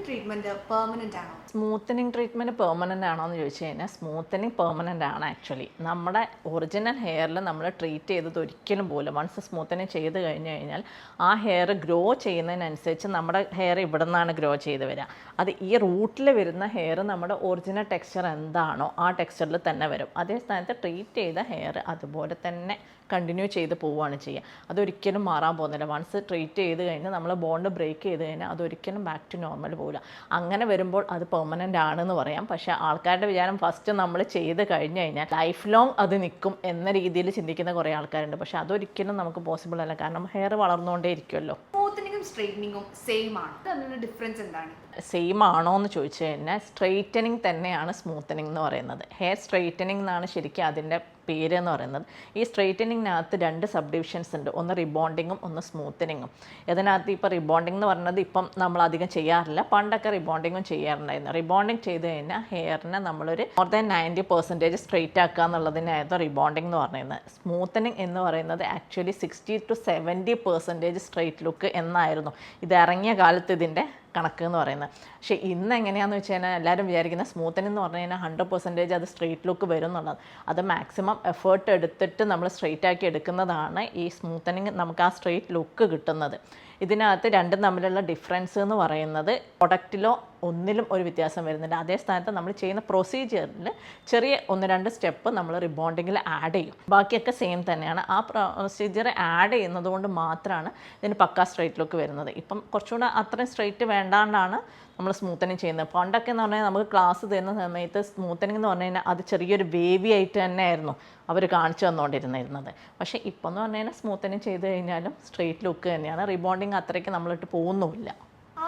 Treatment permanent ആണോ? Smoothening treatment permanent ആണോ എന്ന് ചോദിച്ചു കഴിഞ്ഞാൽ സ്മൂത്തനിങ് പെർമനൻ്റ് ആണ്. ആക്ച്വലി നമ്മുടെ ഒറിജിനൽ ഹെയറിൽ നമ്മൾ ട്രീറ്റ് ചെയ്തത് ഒരിക്കലും പോലും വൺസ് സ്മൂത്തനിങ് ചെയ്ത് കഴിഞ്ഞ് കഴിഞ്ഞാൽ ആ ഹെയർ ഗ്രോ ചെയ്യുന്നതിനനുസരിച്ച് നമ്മുടെ ഹെയർ ഇവിടെ നിന്നാണ് ഗ്രോ ചെയ്ത് വരിക. അത് ഈ റൂട്ടിൽ വരുന്ന ഹെയർ നമ്മുടെ ഒറിജിനൽ ടെക്സ്ചർ എന്താണോ ആ ടെക്സ്ചറിൽ തന്നെ വരും. അതേ സ്ഥാനത്ത് ട്രീറ്റ് ചെയ്ത ഹെയർ അതുപോലെ തന്നെ കണ്ടിന്യൂ ചെയ്ത് പോവുകയാണ് ചെയ്യുക. അതൊരിക്കലും മാറാൻ പോകുന്നില്ല. വൺസ് ട്രീറ്റ് ചെയ്ത് കഴിഞ്ഞാൽ നമ്മൾ ബോണ്ട് ബ്രേക്ക് ചെയ്ത് കഴിഞ്ഞാൽ അതൊരിക്കലും ബാക്ക് ടു നോർമൽ പോകില്ല. അങ്ങനെ വരുമ്പോൾ അത് പെർമനൻ്റ് ആണെന്ന് പറയാം. പക്ഷേ ആൾക്കാരുടെ വിചാരം ഫസ്റ്റ് നമ്മൾ ചെയ്ത് കഴിഞ്ഞ് കഴിഞ്ഞാൽ ലൈഫ് ലോങ് അത് നിൽക്കും എന്ന രീതിയിൽ ചിന്തിക്കുന്ന കുറേ ആൾക്കാരുണ്ട്. പക്ഷേ അതൊരിക്കലും നമുക്ക് പോസിബിൾ അല്ല. കാരണം ഹെയർ വളർന്നുകൊണ്ടേ ഇരിക്കുമല്ലോ. സ്മൂത്തനിങ്ങും സ്ട്രെയിറ്റനിങ്ങും സെയിം ആണ്. തമ്മിലുള്ള ഡിഫറൻസ് എന്താണ്? സെയിം ആണോ എന്ന് ചോദിച്ചു കഴിഞ്ഞാൽ സ്ട്രെയിറ്റനിങ് തന്നെയാണ് സ്മൂത്തനിങ് എന്ന് പറയുന്നത്. ഹെയർ സ്ട്രെയിറ്റനിങ് എന്നാണ് ശരിക്കും അതിൻ്റെ പേര് എന്ന് പറയുന്നത്. ഈ സ്ട്രെയിറ്റനിങ്ങിനകത്ത് 2 സബ് ഡിവിഷൻസ് ഉണ്ട്. ഒന്ന് റിബോണ്ടിങ്ങും ഒന്ന് സ്മൂത്തനിങ്ങും. ഇതിനകത്ത് ഇപ്പോൾ റിബോണ്ടിങ് എന്ന് പറയുന്നത് ഇപ്പം നമ്മൾ അധികം ചെയ്യാറില്ല. പണ്ടൊക്കെ റിബോണ്ടിങ്ങും ചെയ്യാറുണ്ടായിരുന്നു. റിബോണ്ടിങ് ചെയ്ത് കഴിഞ്ഞാൽ ഹെയറിനെ നമ്മളൊരു മോർ ദാൻ 90% സ്ട്രെയിറ്റ് ആക്കുക എന്നുള്ളതിനായിരുന്നു റിബോണ്ടിങ് എന്ന് പറയുന്നത്. സ്മൂത്തനിങ് എന്ന് പറയുന്നത് ആക്ച്വലി 60 to 70% സ്ട്രെയിറ്റ് ലുക്ക് എന്നായിരുന്നു ഇത് ഇറങ്ങിയ കാലത്ത് ഇതിൻ്റെ കണക്ക് എന്ന് പറയുന്നത്. പക്ഷേ ഇന്ന് എങ്ങനെയാണെന്ന് വെച്ച് കഴിഞ്ഞാൽ എല്ലാവരും വിചാരിക്കുന്ന സ്മൂത്തനിങ് എന്ന് പറഞ്ഞു കഴിഞ്ഞാൽ 100% അത് സ്ട്രെയിറ്റ് ലുക്ക് വരും എന്നുള്ളത്. അത് മാക്സിമം എഫേർട്ട് എടുത്തിട്ട് നമ്മൾ സ്ട്രെയിറ്റ് ആക്കി എടുക്കുന്നതാണ് ഈ സ്മൂത്തനിങ് നമുക്ക് ആ സ്ട്രെയിറ്റ് ലുക്ക് കിട്ടുന്നത്. ഇതിനകത്ത് രണ്ടും തമ്മിലുള്ള ഡിഫറൻസ് എന്ന് പറയുന്നത് പ്രൊഡക്റ്റിലോ ഒന്നിലും ഒരു വ്യത്യാസം വരുന്നുണ്ട്. അതേ സ്ഥാനത്ത് നമ്മൾ ചെയ്യുന്ന പ്രൊസീജിയറിൽ ചെറിയ 1-2 സ്റ്റെപ്പ് നമ്മൾ റിബോണ്ടിങ്ങിൽ ആഡ് ചെയ്യും. ബാക്കിയൊക്കെ സെയിം തന്നെയാണ്. ആ പ്രൊസീജിയർ ആഡ് ചെയ്യുന്നത് കൊണ്ട് മാത്രമാണ് ഇതിന് പക്കാ സ്ട്രെയിറ്റ് ലുക്ക് വരുന്നത്. ഇപ്പം കുറച്ചുകൂടെ അത്രയും സ്ട്രെയിറ്റ് വേണ്ടാണ്ടാണ് നമ്മൾ സ്മൂത്തനിങ് ചെയ്യുന്നത്. പണ്ടൊക്കെ എന്ന് പറഞ്ഞാൽ നമുക്ക് ക്ലാസ് തരുന്ന സമയത്ത് സ്മൂത്തനിങ് എന്ന് പറഞ്ഞു കഴിഞ്ഞാൽ അത് ചെറിയൊരു വേവി ആയിട്ട് തന്നെയായിരുന്നു അവർ കാണിച്ചു തന്നുകൊണ്ടിരുന്നത്. പക്ഷേ ഇപ്പോൾ എന്ന് പറഞ്ഞു കഴിഞ്ഞാൽ സ്മൂത്തനിങ് ചെയ്ത് കഴിഞ്ഞാലും സ്ട്രെയിറ്റ് ലുക്ക് തന്നെയാണ്. റിബോണ്ടിങ് അത്രയ്ക്ക് നമ്മളിട്ട് പോകുന്നുമില്ല.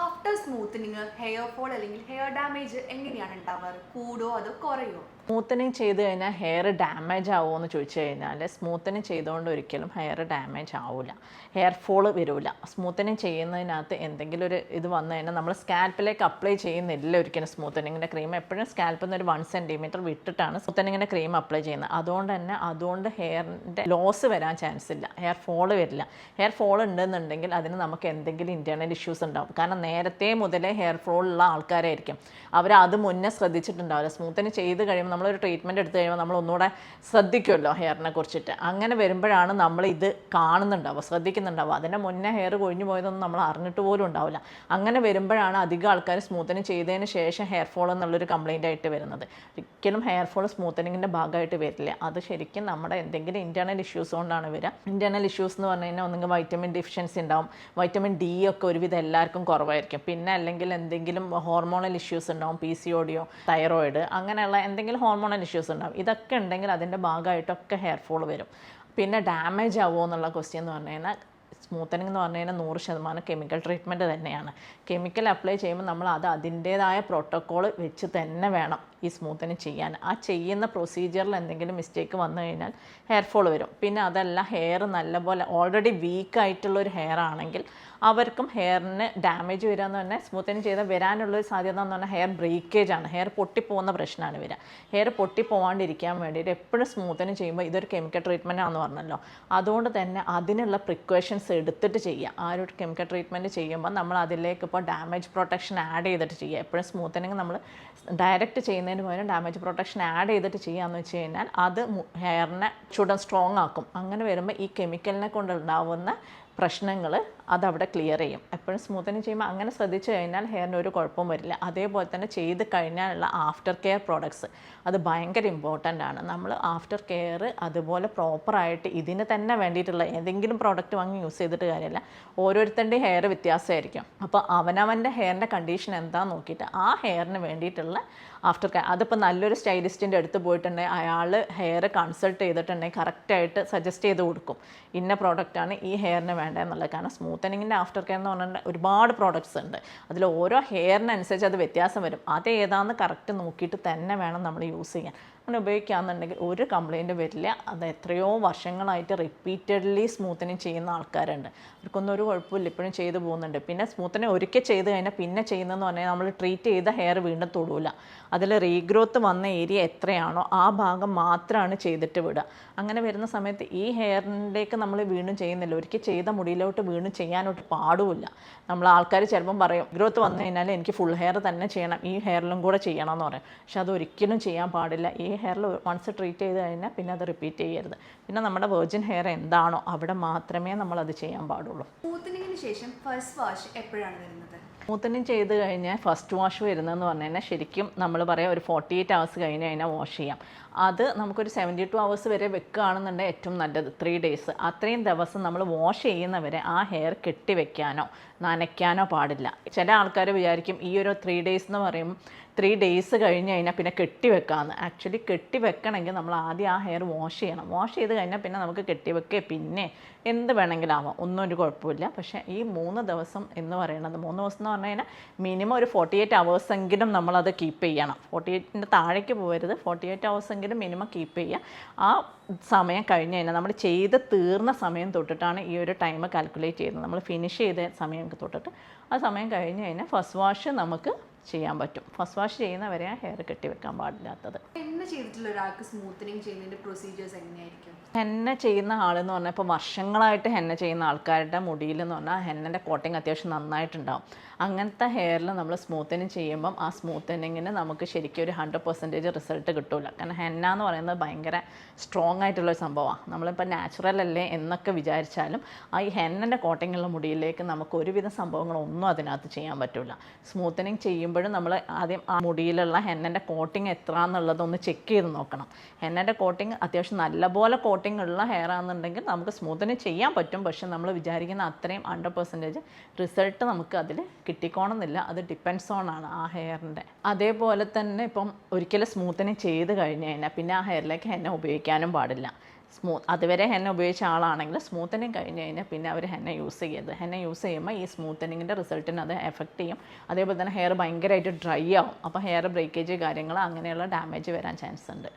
ആഫ്റ്റർ സ്മൂത്തനിങ് ഹെയർ ഫോൾ അല്ലെങ്കിൽ ഹെയർ ഡാമേജ് എങ്ങനെയാണ് ഉണ്ടാവാറ്? കൂടോ അതോ കുറയോ? സ്മൂത്തനിങ് ചെയ്ത് കഴിഞ്ഞാൽ ഹെയർ ഡാമേജ് ആവുമോ എന്ന് ചോദിച്ചു കഴിഞ്ഞാൽ സ്മൂത്തനിങ് ചെയ്തുകൊണ്ട് ഒരിക്കലും ഹെയർ ഡാമേജ് ആവില്ല. ഹെയർ ഫോള് വരില്ല. സ്മൂത്തനിങ് ചെയ്യുന്നതിനകത്ത് എന്തെങ്കിലും ഒരു ഇത് വന്നു കഴിഞ്ഞാൽ നമ്മൾ സ്കാൽപ്പിലേക്ക് അപ്ലൈ ചെയ്യുന്നില്ല ഒരിക്കലും. സ്മൂത്തനിങ്ങിൻ്റെ ക്രീം എപ്പോഴും സ്കാൽപ്പിൽ നിന്ന് ഒരു 1 സെൻറ്റിമീറ്റർ വിട്ടിട്ടാണ് സ്മൂത്തനിങ്ങിൻ്റെ ക്രീം അപ്ലൈ ചെയ്യുന്നത്. അതുകൊണ്ട് ഹെയറിൻ്റെ ലോസ് വരാൻ ചാൻസ് ഇല്ല. ഹെയർ ഫോള് വരില്ല. ഹെയർ ഫോൾ ഉണ്ടെന്നുണ്ടെങ്കിൽ അതിന് നമുക്ക് എന്തെങ്കിലും ഇൻറ്റേർണൽ ഇഷ്യൂസ് ഉണ്ടാവും. കാരണം നേരത്തെ മുതലേ ഹെയർ ഫോൾ ഉള്ള ആൾക്കാരായിരിക്കും. അവർ അത് മുന്നേ ശ്രദ്ധിച്ചിട്ടുണ്ടാവില്ല. സ്മൂത്തനിങ് ചെയ്ത് കഴിയുമ്പോൾ നമ്മളൊരു ട്രീറ്റ്മെൻറ്റ് എടുത്ത് കഴിയുമ്പോൾ നമ്മൾ ഒന്നുകൂടെ ശ്രദ്ധിക്കുമല്ലോ ഹെയറിനെ കുറിച്ചിട്ട്. അങ്ങനെ വരുമ്പോഴാണ് നമ്മൾ ഇത് കാണുന്നുണ്ടാവുക, ശ്രദ്ധിക്കുന്നുണ്ടാവുക. അതിൻ്റെ മുന്നേ ഹെയർ കൊഴിഞ്ഞു പോയതൊന്നും നമ്മൾ അറിഞ്ഞിട്ട് പോലും ഉണ്ടാവില്ല. അങ്ങനെ വരുമ്പോഴാണ് അധികം ആൾക്കാർ സ്മൂത്തനിങ് ചെയ്തതിന് ശേഷം ഹെയർ ഫോൾ എന്നുള്ളൊരു കംപ്ലയിൻ്റ് ആയിട്ട് വരുന്നത്. ഒരിക്കലും ഹെയർ ഫോൾ സ്മൂത്തനിങ്ങിൻ്റെ ഭാഗമായിട്ട് വരില്ല. അത് ശരിക്കും നമ്മുടെ എന്തെങ്കിലും ഇൻറ്റേർണൽ ഇഷ്യൂസ് കൊണ്ടാണ് വരിക. ഇൻറ്റേർണൽ ഇഷ്യൂസ് എന്ന് പറഞ്ഞു കഴിഞ്ഞാൽ ഒന്നെങ്കിൽ വൈറ്റമിൻ ഡെഫിഷ്യൻസി ഉണ്ടാവും. വൈറ്റമിൻ ഡി ഒക്കെ ഒരുവിധം എല്ലാവർക്കും കുറവായിരിക്കും. പിന്നെ അല്ലെങ്കിൽ എന്തെങ്കിലും ഹോർമോണൽ ഇഷ്യൂസ് ഉണ്ടാവും. PCOD, തൈറോയിഡ്, അങ്ങനെയുള്ള എന്തെങ്കിലും ഹോർമോണൽ ഇഷ്യൂസ് ഉണ്ടാവും. ഇതൊക്കെ ഉണ്ടെങ്കിൽ അതിൻ്റെ ഭാഗമായിട്ടൊക്കെ ഹെയർ ഫോൾ വരും. പിന്നെ ഡാമേജ് ആവുമോ എന്നുള്ള ക്വസ്റ്റ്യൻ എന്ന് പറഞ്ഞു കഴിഞ്ഞാൽ സ്മൂത്തനിങ് എന്ന് പറഞ്ഞു കഴിഞ്ഞാൽ 100% കെമിക്കൽ ട്രീറ്റ്മെൻറ്റ് തന്നെയാണ്. കെമിക്കൽ അപ്ലൈ ചെയ്യുമ്പോൾ നമ്മൾ അതിൻ്റേതായ പ്രോട്ടോക്കോൾ വെച്ച് തന്നെ വേണം ഈ സ്മൂത്തനിങ് ചെയ്യാൻ. ആ ചെയ്യുന്ന പ്രൊസീജിയറിൽ എന്തെങ്കിലും മിസ്റ്റേക്ക് വന്നു കഴിഞ്ഞാൽ ഹെയർ ഫോൾ വരും. പിന്നെ അതല്ല ഹെയർ നല്ലപോലെ ഓൾറെഡി വീക്കായിട്ടുള്ളൊരു ഹെയർ ആണെങ്കിൽ അവർക്കും ഹെയറിന് ഡാമേജ് വരിക എന്ന് പറഞ്ഞാൽ സ്മൂത്തനിങ് ചെയ്താൽ വരാനുള്ളൊരു സാധ്യത എന്ന് പറഞ്ഞാൽ ഹെയർ ബ്രേക്കേജ് ആണ്. ഹെയർ പൊട്ടിപ്പോകുന്ന പ്രശ്നമാണ് വരിക. ഹെയർ പൊട്ടിപ്പോവാണ്ടിരിക്കാൻ വേണ്ടിയിട്ട് എപ്പോഴും സ്മൂത്തനിങ് ചെയ്യുമ്പോൾ ഇതൊരു കെമിക്കൽ ട്രീറ്റ്മെൻറ്റ് ആണെന്ന് പറഞ്ഞല്ലോ. അതുകൊണ്ട് തന്നെ അതിനുള്ള പ്രിക്കോഷൻസ് എടുത്തിട്ട് ചെയ്യുക. ആ ഒരു കെമിക്കൽ ട്രീറ്റ്മെൻറ്റ് ചെയ്യുമ്പോൾ നമ്മൾ അതിലേക്ക് ഇപ്പോൾ ഡാമേജ് പ്രൊട്ടക്ഷൻ ആഡ് ചെയ്തിട്ട് ചെയ്യുക. എപ്പോഴും സ്മൂത്തനിങ് നമ്മൾ ഡയറക്റ്റ് ചെയ്യുന്നതിന് പകരം ഡാമേജ് പ്രൊട്ടക്ഷൻ ആഡ് ചെയ്തിട്ട് ചെയ്യുകയെന്ന് വെച്ച് കഴിഞ്ഞാൽ അത് ഹെയറിനെ ചൂടൻ സ്ട്രോങ് ആക്കും. അങ്ങനെ വരുമ്പോൾ ഈ കെമിക്കലിനെ കൊണ്ടുണ്ടാവുന്ന പ്രശ്നങ്ങൾ അതവിടെ ക്ലിയർ ചെയ്യും. എപ്പോഴും സ്മൂത്തനിങ് ചെയ്യുമ്പോൾ അങ്ങനെ ശ്രദ്ധിച്ചു കഴിഞ്ഞാൽ ഹെയറിന് ഒരു കുഴപ്പവും വരില്ല. അതേപോലെ തന്നെ ചെയ്ത് കഴിഞ്ഞാലുള്ള ആഫ്റ്റർ കെയർ പ്രോഡക്ട്സ് അത് ഭയങ്കര ഇമ്പോർട്ടൻ്റ് ആണ്. നമ്മൾ ആഫ്റ്റർ കെയർ അതുപോലെ പ്രോപ്പറായിട്ട് ഇതിന് തന്നെ വേണ്ടിയിട്ടുള്ള ഏതെങ്കിലും പ്രോഡക്റ്റ് വാങ്ങി യൂസ് ചെയ്തിട്ട് കാര്യമില്ല. ഓരോരുത്തരുടെയും ഹെയർ വ്യത്യാസമായിരിക്കും. അപ്പോൾ അവനവൻ്റെ ഹെയറിൻ്റെ കണ്ടീഷൻ എന്താണെന്ന് നോക്കിയിട്ട് ആ ഹെയറിന് വേണ്ടിയിട്ടുള്ള ആഫ്റ്റർ കെയർ അതിപ്പോൾ നല്ലൊരു സ്റ്റൈലിസ്റ്റിൻ്റെ അടുത്ത് പോയിട്ടുണ്ടെങ്കിൽ അയാൾ ഹെയർ കൺസൾട്ട് ചെയ്തിട്ടുണ്ടെങ്കിൽ കറക്റ്റായിട്ട് സജസ്റ്റ് ചെയ്ത് കൊടുക്കും ഇന്ന പ്രോഡക്റ്റാണ് ഈ ഹെയറിന് വേണ്ടതെന്നുള്ളത്. കാരണം സ്മൂത്തനിങ്ങിൻ്റെ ആഫ്റ്റർ കെയർ എന്ന് പറഞ്ഞാൽ ഒരുപാട് പ്രോഡക്ട്സ് ഉണ്ട്. അതിൽ ഓരോ ഹെയറിനനുസരിച്ച് അത് വ്യത്യാസം വരും. അത് ഏതാണെന്ന് കറക്റ്റ് നോക്കിയിട്ട് തന്നെ വേണം നമ്മൾ യൂസ് ചെയ്യാൻ. അങ്ങനെ ഉപയോഗിക്കുകയാണെന്നുണ്ടെങ്കിൽ ഒരു കംപ്ലൈൻറ്റ് വരില്ല. അത് എത്രയോ വർഷങ്ങളായിട്ട് റിപ്പീറ്റഡ്ലി സ്മൂത്തനിങ് ചെയ്യുന്ന ആൾക്കാരുണ്ട്, അവർക്കൊന്നും ഒരു കുഴപ്പമില്ല, ഇപ്പോഴും ചെയ്തു പോകുന്നുണ്ട്. പിന്നെ സ്മൂത്തനിങ് ഒരിക്കൽ ചെയ്ത് കഴിഞ്ഞാൽ പിന്നെ ചെയ്യുന്നതെന്ന് പറഞ്ഞാൽ നമ്മൾ ട്രീറ്റ് ചെയ്ത ഹെയർ വീണ്ടും തൊടൂല. അതിൽ റീഗ്രോത്ത് വന്ന ഏരിയ എത്രയാണോ ആ ഭാഗം മാത്രമാണ് ചെയ്തിട്ട് വിടുക. അങ്ങനെ വരുന്ന സമയത്ത് ഈ ഹെയറിൻ്റെയൊക്കെ നമ്മൾ വീണ്ടും ചെയ്യുന്നില്ല. ഒരിക്കൽ ചെയ്ത മുടിയിലോട്ട് വീണ്ടും ചെയ്യാനോട്ട് പാടുമില്ല. നമ്മൾ ആൾക്കാർ ചിലപ്പം പറയും ഗ്രോത്ത് വന്നു കഴിഞ്ഞാൽ എനിക്ക് ഫുൾ ഹെയർ തന്നെ ചെയ്യണം, ഈ ഹെയറിലും കൂടെ ചെയ്യണം എന്ന് പറയും. പക്ഷെ അത് ഒരിക്കലും ചെയ്യാൻ പാടില്ല. ഈ ഹെയറിൽ വൺസ് ട്രീറ്റ് ചെയ്ത് കഴിഞ്ഞാൽ പിന്നെ അത് റിപ്പീറ്റ് ചെയ്യരുത്. പിന്നെ നമ്മുടെ വെർജിൻ ഹെയർ എന്താണോ അവിടെ മാത്രമേ നമ്മളത് ചെയ്യാൻ പാടുള്ളൂ. സ്മൂത്തനിങ്ങിന് ശേഷം ഫസ്റ്റ് വാഷ് എപ്പോഴാണ് വരുന്നത്? സ്മൂത്തനിങ് ചെയ്ത് കഴിഞ്ഞാൽ ഫസ്റ്റ് വാഷ് വരുന്നതെന്ന് പറഞ്ഞു കഴിഞ്ഞാൽ ശരിക്കും നമ്മൾ പറയാം ഒരു 48 hours കഴിഞ്ഞ് കഴിഞ്ഞാൽ വാഷ് ചെയ്യാം. അത് നമുക്കൊരു 72 hours വരെ വെക്കുകയാണെന്നുണ്ടെങ്കിൽ ഏറ്റവും നല്ലത് 3 days. അത്രയും ദിവസം നമ്മൾ വാഷ് ചെയ്യുന്നവരെ ആ ഹെയർ കെട്ടിവെക്കാനോ നനയ്ക്കാനോ പാടില്ല. ചില ആൾക്കാർ വിചാരിക്കും ഈ ഒരു 3 days എന്ന് പറയുമ്പോൾ 3 days കഴിഞ്ഞ് കഴിഞ്ഞാൽ പിന്നെ കെട്ടിവെക്കാമെന്ന്. ആക്ച്വലി കെട്ടിവെക്കണമെങ്കിൽ നമ്മൾ ആദ്യം ആ ഹെയർ വാഷ് ചെയ്യണം. വാഷ് ചെയ്ത് കഴിഞ്ഞാൽ പിന്നെ നമുക്ക് കെട്ടിവെക്കുക പിന്നെ എന്ത് വേണമെങ്കിലും ആവാം, ഒന്നും ഒരു കുഴപ്പമില്ല. പക്ഷേ ഈ 3 ദിവസം എന്ന് പറയുന്നത് 3 ദിവസം എന്ന് പറഞ്ഞു കഴിഞ്ഞാൽ മിനിമം ഒരു 48 hours എങ്കിലും നമ്മളത് കീപ്പ് ചെയ്യണം. 48ൻ്റെ താഴേക്ക് പോകരുത്, 48 hours എങ്കിലും മിനിമം കീപ്പ് ചെയ്യുക. ആ സമയം കഴിഞ്ഞ് കഴിഞ്ഞാൽ നമ്മൾ ചെയ്ത് തീർന്ന സമയം തൊട്ടിട്ടാണ് ഈ ഒരു ടൈം കാൽക്കുലേറ്റ് ചെയ്യുന്നത്. നമ്മൾ ഫിനിഷ് ചെയ്ത സമയം തൊട്ടിട്ട് ആ സമയം കഴിഞ്ഞ് കഴിഞ്ഞാൽ ഫസ്റ്റ് വാഷ് നമുക്ക് ചെയ്യാൻ പറ്റും. ഫസ്റ്റ് വാഷ് ചെയ്യുന്നവരെ ആ ഹെയർ കെട്ടിവെക്കാൻ പാടില്ലാത്തത്. ഹെന്ന ചെയ്തിട്ടുള്ള ഒരാൾക്ക് സ്മൂത്തനിങ് ചെയ്യുന്നതിന്റെ പ്രൊസീജിയേഴ്സ് എങ്ങനെയായിരിക്കും? ഹെന്ന ചെയ്യുന്ന ആളെന്ന് പറഞ്ഞാൽ ഇപ്പോൾ വർഷങ്ങളായിട്ട് ഹെന്ന ചെയ്യുന്ന ആൾക്കാരുടെ മുടിയിൽ എന്ന് പറഞ്ഞാൽ ഹെന്നൻ്റെ കോട്ടിങ് അത്യാവശ്യം നന്നായിട്ടുണ്ടാവും. അങ്ങനത്തെ ഹെയറിൽ നമ്മൾ സ്മൂത്തനിങ് ചെയ്യുമ്പം ആ സ്മൂത്തനിങ്ങിന് നമുക്ക് ശരിക്കും ഒരു 100% റിസൾട്ട് കിട്ടില്ല. കാരണം ഹെന്ന എന്ന് പറയുന്നത് ഭയങ്കര സ്ട്രോങ് ആയിട്ടുള്ളൊരു സംഭവമാണ്. നമ്മളിപ്പോൾ നാച്ചുറൽ അല്ലേ എന്നൊക്കെ വിചാരിച്ചാലും ആ ഈ ഹെന്നൻ്റെ കോട്ടിങ്ങുള്ള മുടിയിലേക്ക് നമുക്ക് ഒരുവിധ സംഭവങ്ങളൊന്നും അതിനകത്ത് ചെയ്യാൻ പറ്റില്ല. സ്മൂത്തനിങ് ചെയ്യുമ്പോഴും നമ്മൾ ആദ്യം ആ മുടിയിലുള്ള ഹെന്നൻ്റെ കോട്ടിങ് എത്ര എന്നുള്ളതൊന്ന് ചെക്ക് ചെയ്ത് നോക്കണം. ഹെന്നൻ്റെ കോട്ടിങ് അത്യാവശ്യം നല്ലപോലെ കോട്ടിങ് ഉള്ള ഹെയർ ആണെന്നുണ്ടെങ്കിൽ നമുക്ക് സ്മൂത്തനിങ് ചെയ്യാൻ പറ്റും. പക്ഷെ നമ്മൾ വിചാരിക്കുന്ന അത്രയും 100% റിസൾട്ട് നമുക്ക് അതിൽ കിട്ടിക്കോണമെന്നില്ല. അത് ഡിപ്പെൻഡ്സ് ഓൺ ആണ് ആ ഹെയറിൻ്റെ. അതേപോലെ തന്നെ ഇപ്പം ഒരിക്കലും സ്മൂത്തനിങ് ചെയ്ത് കഴിഞ്ഞ് കഴിഞ്ഞാൽ പിന്നെ ആ ഹെയറിലേക്ക് ഹെന്ന ഉപയോഗിക്കാനും പാടില്ല. അതുവരെ ഹെന്ന ഉപയോഗിച്ച ആളാണെങ്കിൽ സ്മൂത്തനിങ് കഴിഞ്ഞ് കഴിഞ്ഞാൽ പിന്നെ അവർ ഹെന്ന യൂസ് ചെയ്യരുത്. ഹെന്ന യൂസ് ചെയ്യുമ്പോൾ ഈ സ്മൂത്തനിങ്ങിൻ്റെ റിസൾട്ടിന് അത് എഫക്റ്റ് ചെയ്യും. അതേപോലെ തന്നെ ഹെയർ ഭയങ്കരമായിട്ട് ഡ്രൈ ആവും. അപ്പോൾ ഹെയർ ബ്രേക്കേജ് കാര്യങ്ങൾ അങ്ങനെയുള്ള ഡാമേജ് വരാൻ ചാൻസ് ഉണ്ട്.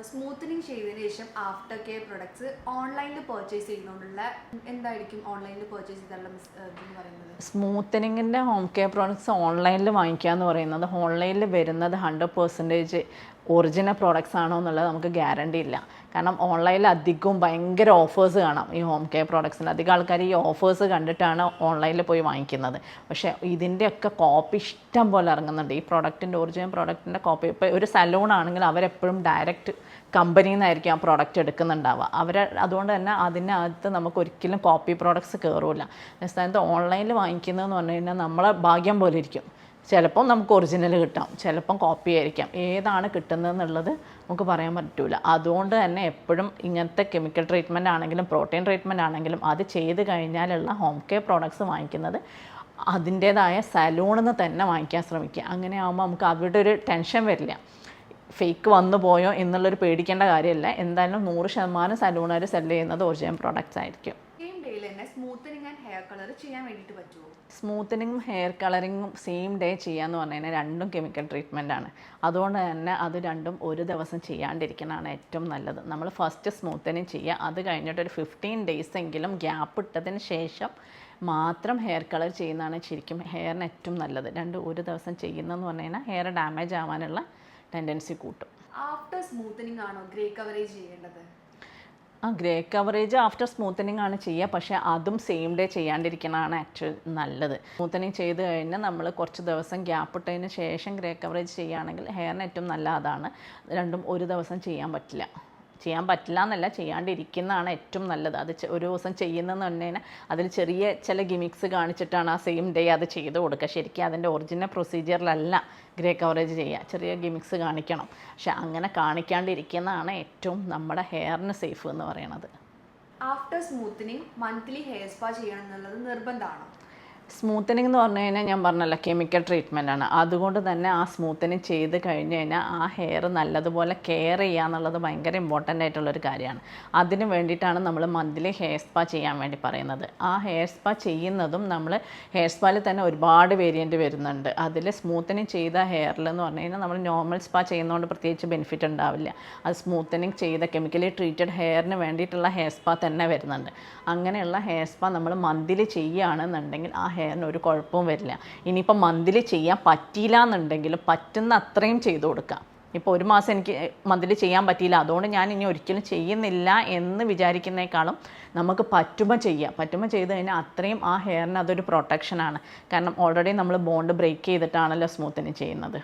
സ്മൂത്തനിങ് ചെയ്തതിന് ശേഷം ആഫ്റ്റർ കെയർ പ്രൊഡക്ട്സ് ഓൺലൈനിൽ പർച്ചേസ് ചെയ്യുന്നതുകൊണ്ടുള്ള എന്തായിരിക്കും ഓൺലൈനിൽ പർച്ചേസ് ചെയ്തുള്ള എന്ന് പറയുന്നത്? സ്മൂത്തനിങ്ങിൻ്റെ ഹോം കെയർ പ്രോഡക്ട്സ് ഓൺലൈനിൽ വാങ്ങിക്കുക എന്ന് പറയുന്നത് ഓൺലൈനിൽ വരുന്നത് 100% ഒറിജിനൽ പ്രോഡക്ട്സ് ആണോ എന്നുള്ളത് നമുക്ക് ഗ്യാരണ്ടി ഇല്ല. കാരണം ഓൺലൈനിൽ അധികവും ഭയങ്കര ഓഫേഴ്സ് കാണാം ഈ ഹോം കെയർ പ്രോഡക്ട്സിന്. അധികം ആൾക്കാർ ഈ ഓഫേഴ്സ് കണ്ടിട്ടാണ് ഓൺലൈനിൽ പോയി വാങ്ങിക്കുന്നത്. പക്ഷേ ഇതിൻ്റെയൊക്കെ കോപ്പി ഇഷ്ടം പോലെ ഇറങ്ങുന്നുണ്ട്. ഈ പ്രോഡക്റ്റിൻ്റെ ഒറിജിനൽ പ്രോഡക്റ്റിൻ്റെ കോപ്പി ഇപ്പോൾ ഒരു സലൂൺ ആണെങ്കിൽ അവരെപ്പോഴും ഡയറക്റ്റ് കമ്പനിയിൽ നിന്നായിരിക്കും ആ പ്രോഡക്റ്റ് എടുക്കുന്നുണ്ടാവുക. അതുകൊണ്ട് തന്നെ അതിനകത്ത് നമുക്ക് ഒരിക്കലും കോപ്പി പ്രോഡക്ട്സ് കയറില്ല. സ്ഥാനത്ത് ഓൺലൈനിൽ വാങ്ങിക്കുന്നതെന്ന് പറഞ്ഞു കഴിഞ്ഞാൽ നമ്മളെ ഭാഗ്യം പോലെ ഇരിക്കും. ചിലപ്പം നമുക്ക് ഒറിജിനൽ കിട്ടാം, ചിലപ്പം കോപ്പി ആയിരിക്കാം. ഏതാണ് കിട്ടുന്നതെന്നുള്ളത് നമുക്ക് പറയാൻ പറ്റില്ല. അതുകൊണ്ട് തന്നെ എപ്പോഴും ഇങ്ങനത്തെ കെമിക്കൽ ട്രീറ്റ്മെൻറ്റ് ആണെങ്കിലും പ്രോട്ടീൻ ട്രീറ്റ്മെൻറ്റ് ആണെങ്കിലും അത് ചെയ്ത് കഴിഞ്ഞാലുള്ള ഹോം കെയർ പ്രോഡക്ട്സ് വാങ്ങിക്കുന്നത് അതിൻ്റേതായ സലൂണിൽ നിന്ന് തന്നെ വാങ്ങിക്കാൻ ശ്രമിക്കുക. അങ്ങനെ ആകുമ്പോൾ നമുക്ക് അവിടെ ഒരു ടെൻഷൻ വരില്ല. ഫേക്ക് വന്നു പോയോ എന്നുള്ളൊരു പേടിക്കേണ്ട കാര്യമില്ല. എന്തായാലും 100% സലൂണുകാർ സെല് ചെയ്യുന്നത് ഒറിജിനൽ പ്രോഡക്റ്റ്സ് ആയിരിക്കും. സ്മൂത്തനിങ് ആൻഡ് ഹെയർ കളർ ചെയ്യാൻ വേണ്ടിയിട്ട് പറ്റുമോ? സ്മൂത്തനിങ്ങും ഹെയർ കളറിങ്ങും സെയിം ഡേ ചെയ്യാന്ന് പറഞ്ഞു കഴിഞ്ഞാൽ രണ്ടും കെമിക്കൽ ട്രീറ്റ്മെൻ്റ് ആണ്. അതുകൊണ്ട് തന്നെ അത് രണ്ടും ഒരു ദിവസം ചെയ്യാണ്ടിരിക്കുന്നതാണ് ഏറ്റവും നല്ലത്. നമ്മൾ ഫസ്റ്റ് സ്മൂത്തനിങ് ചെയ്യുക, അത് കഴിഞ്ഞിട്ട് ഒരു 15 days എങ്കിലും ഗ്യാപ്പ് ഇട്ടതിന് ശേഷം മാത്രം ഹെയർ കളർ ചെയ്യുന്നതാണ് ശരിക്കും ഹെയറിന് ഏറ്റവും നല്ലത്. രണ്ടും ഒരു ദിവസം ചെയ്യുന്നതെന്ന് പറഞ്ഞു കഴിഞ്ഞാൽ ഹെയർ ഡാമേജ് ആവാനുള്ള ടെൻഡൻസി കൂട്ടും. ആഫ്റ്റർ സ്മൂത്തനിങ് ആണോ ഗ്രേ കവറേജ് ചെയ്യേണ്ടത്? ഗ്രേ കവറേജ് ആഫ്റ്റർ സ്മൂത്തനിങ് ആണ് ചെയ്യുക. പക്ഷേ അതും സെയിം ഡേ ചെയ്യാണ്ടിരിക്കുന്നതാണ് ആക്ച്വലി നല്ലത്. സ്മൂത്തനിങ് ചെയ്ത് കഴിഞ്ഞാൽ നമ്മൾ കുറച്ച് ദിവസം ഗ്യാപ്പ് ഇട്ടതിന് ശേഷം ഗ്രേ കവറേജ് ചെയ്യുകയാണെങ്കിൽ ഹെയറിന് ഏറ്റവും നല്ല അതാണ്. രണ്ടും ഒരു ദിവസം ചെയ്യാൻ പറ്റില്ല എന്നല്ല, ചെയ്യാണ്ടിരിക്കുന്നതാണ് ഏറ്റവും നല്ലത്. അത് ഒരു ദിവസം ചെയ്യുന്നതെന്ന് പറഞ്ഞു കഴിഞ്ഞാൽ അതിൽ ചെറിയ ചില ഗിമിക്സ് കാണിച്ചിട്ടാണ് ആ സെയിം ഡേ അത് ചെയ്ത് കൊടുക്കുക. ശരിക്കും അതിൻ്റെ ഒറിജിനൽ പ്രൊസീജിയറിലല്ല ഗ്രേ കവറേജ് ചെയ്യുക, ചെറിയ ഗിമിക്സ് കാണിക്കണം. പക്ഷെ അങ്ങനെ കാണിക്കാണ്ടിരിക്കുന്നതാണ് ഏറ്റവും നമ്മുടെ ഹെയറിന് സേഫ് എന്ന് പറയുന്നത്. After smoothening monthly hair spa ചെയ്യണം എന്നുള്ളത് നിർബന്ധമാണോ? സ്മൂത്തനിങ് എന്ന് പറഞ്ഞു കഴിഞ്ഞാൽ ഞാൻ പറഞ്ഞല്ലോ കെമിക്കൽ ട്രീറ്റ്മെൻ്റ് ആണ്. അതുകൊണ്ട് തന്നെ ആ സ്മൂത്തനിങ് ചെയ്ത് കഴിഞ്ഞ് കഴിഞ്ഞാൽ ആ ഹെയർ നല്ലതുപോലെ കെയർ ചെയ്യുക എന്നുള്ളത് ഭയങ്കര ഇമ്പോർട്ടൻ്റ് ആയിട്ടുള്ളൊരു കാര്യമാണ്. അതിന് വേണ്ടിയിട്ടാണ് നമ്മൾ മന്ത്ലി ഹെയർ സ്പാ ചെയ്യാൻ വേണ്ടി പറയുന്നത്. ആ ഹെയർ സ്പാ ചെയ്യുന്നതും നമ്മൾ ഹെയർ സ്പായിൽ തന്നെ ഒരുപാട് വേരിയൻറ്റ് വരുന്നുണ്ട്. അതിൽ സ്മൂത്തനിങ് ചെയ്ത ഹെയറിലെന്ന് പറഞ്ഞു കഴിഞ്ഞാൽ നമ്മൾ നോർമൽ സ്പാ ചെയ്യുന്നതുകൊണ്ട് പ്രത്യേകിച്ച് ബെനിഫിറ്റ് ഉണ്ടാവില്ല. അത് സ്മൂത്തനിങ് ചെയ്ത കെമിക്കലി ട്രീറ്റഡ് ഹെയറിന് വേണ്ടിയിട്ടുള്ള ഹെയർ സ്പാ തന്നെ വരുന്നുണ്ട്. അങ്ങനെയുള്ള ഹെയർ സ്പാ നമ്മൾ മന്ത്ലി ചെയ്യുകയാണെന്നുണ്ടെങ്കിൽ ആ ഹെയറിന് ഒരു കുഴപ്പവും വരില്ല. ഇനിയിപ്പോൾ മന്ത്ലി ചെയ്യാൻ പറ്റിയില്ല എന്നുണ്ടെങ്കിലും പറ്റുന്ന അത്രയും ചെയ്തു കൊടുക്കാം. ഇപ്പോൾ ഒരു മാസം എനിക്ക് മന്ത്ലി ചെയ്യാൻ പറ്റിയില്ല, അതുകൊണ്ട് ഞാൻ ഇനി ഒരിക്കലും ചെയ്യുന്നില്ല എന്ന് വിചാരിക്കുന്നേക്കാളും നമുക്ക് പറ്റുമ്പോൾ ചെയ്ത് കഴിഞ്ഞാൽ അത്രയും ആ ഹെയറിന് അതൊരു പ്രൊട്ടക്ഷനാണ്. കാരണം ഓൾറെഡി നമ്മൾ ബോണ്ട് ബ്രേക്ക് ചെയ്തിട്ടാണല്ലോ സ്മൂത്തനിങ് ചെയ്യുന്നത്.